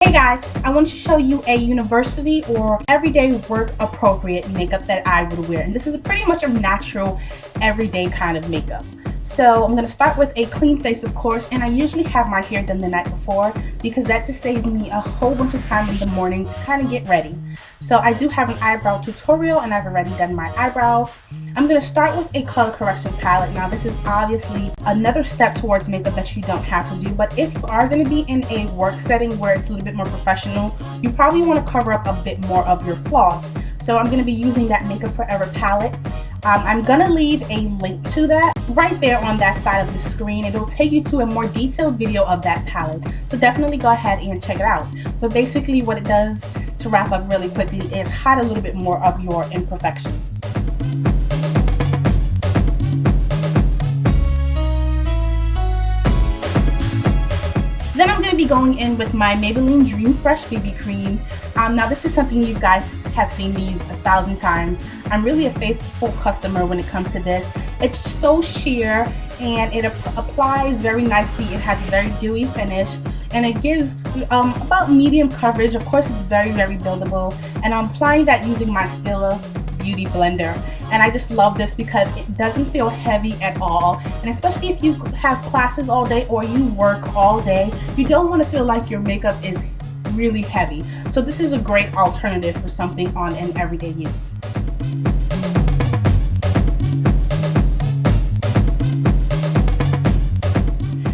Hey guys, I want to show you a university or everyday work appropriate makeup that I would wear. And this is pretty much a natural, everyday kind of makeup. So I'm going to start with a clean face, of course, and I usually have my hair done the night before because that just saves me a whole bunch of time in the morning to kind of get ready. So I do have an eyebrow tutorial and I've already done my eyebrows. I'm going to start with a color correction palette. Now this is obviously another step towards makeup that you don't have to do, but if you are going to be in a work setting where it's a little bit more professional, you probably want to cover up a bit more of your flaws. So I'm going to be using that Makeup Forever palette. I'm going to leave a link to that right there on that side of the screen. It'll take you to a more detailed video of that palette. So definitely go ahead and check it out. But basically what it does, to wrap up really quickly, is hide a little bit more of your imperfections. Then I'm going to be going in with my Maybelline Dream Fresh BB Cream. Now this is something you guys have seen me use 1,000 times. I'm really a faithful customer when it comes to this. It's so sheer and it applies very nicely. It has a very dewy finish and it gives about medium coverage. Of course, it's very, very buildable, and I'm applying that using my Stila Beauty blender. And I just love this because it doesn't feel heavy at all, and especially if you have classes all day or you work all day, you don't want to feel like your makeup is really heavy. So this is a great alternative for something on an everyday use.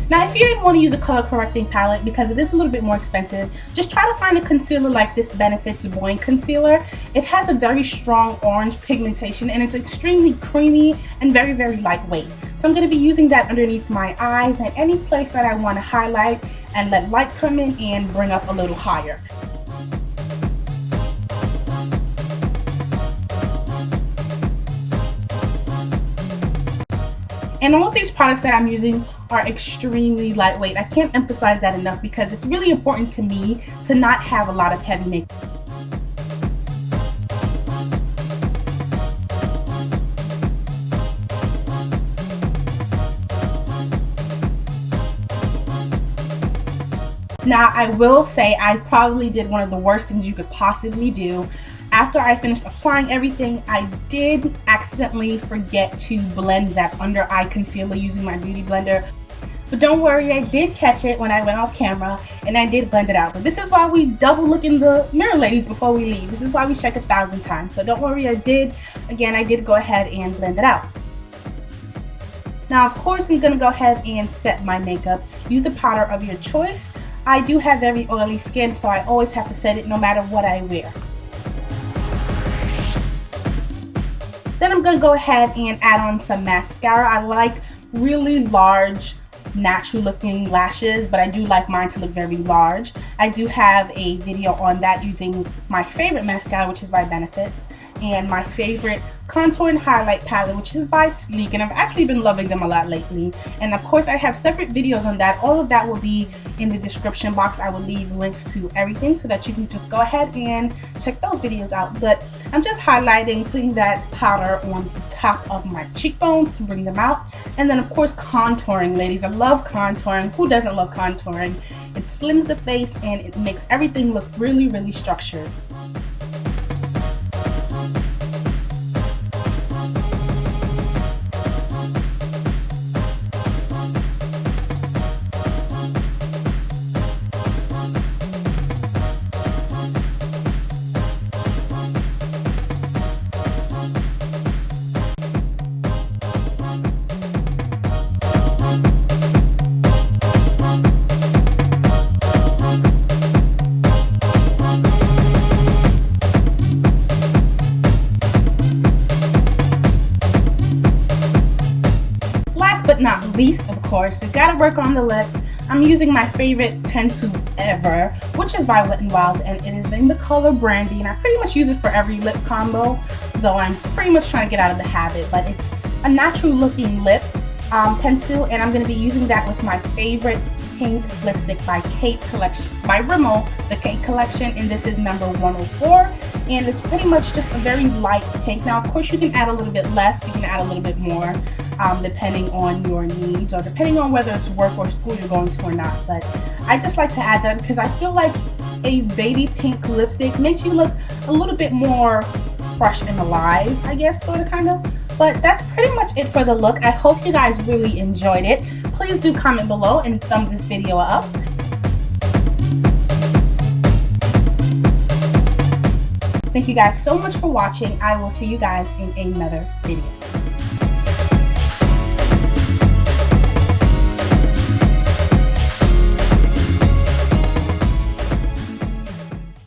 Now, if you didn't want to use a color correcting palette because it is a little bit more expensive, just try to find a concealer like this Benefit's Boing Concealer. It has a very strong orange pigmentation and it's extremely creamy and very, very lightweight. So I'm going to be using that underneath my eyes and any place that I want to highlight and let light come in and bring up a little higher. And all of these products that I'm using are extremely lightweight. I can't emphasize that enough because it's really important to me to not have a lot of heavy makeup. Now, I will say I probably did one of the worst things you could possibly do. After I finished applying everything, I did accidentally forget to blend that under eye concealer using my beauty blender. But don't worry, I did catch it when I went off camera and I did blend it out. But this is why we double look in the mirror, ladies, before we leave. This is why we check 1,000 times. So don't worry, I did go ahead and blend it out. Now, of course, I'm gonna go ahead and set my makeup. Use the powder of your choice. I do have very oily skin, so I always have to set it no matter what I wear. Then I'm going to go ahead and add on some mascara. I like really large, natural looking lashes, but I do like mine to look very large. I do have a video on that using my favorite mascara, which is by Benefits, and my favorite contour and highlight palette, which is by Sleek, and I've actually been loving them a lot lately. And of course I have separate videos on that. All of that will be in the description box. I will leave links to everything so that you can just go ahead and check those videos out. But I'm just highlighting, putting that powder on the top of my cheekbones to bring them out. And then of course contouring, ladies. I love contouring. Who doesn't love contouring? It slims the face and it makes everything look really, really structured. But not least, of course, you gotta work on the lips. I'm using my favorite pencil ever, which is by Wet n Wild, and it is in the color Brandy, and I pretty much use it for every lip combo, though I'm pretty much trying to get out of the habit. But it's a natural looking lip pencil, and I'm going to be using that with my favorite pink lipstick by Rimmel, the Kate collection, and this is number 104, and it's pretty much just a very light pink. Now of course you can add a little bit less, you can add a little bit more, depending on your needs or depending on whether it's work or school you're going to or not. But I just like to add that because I feel like a baby pink lipstick. Makes you look a little bit more fresh and alive, I guess, sort of, kind of. But that's pretty much it for the look. I hope you guys really enjoyed it. Please do comment below and thumbs this video up. Thank you guys so much for watching. I will see you guys in another video.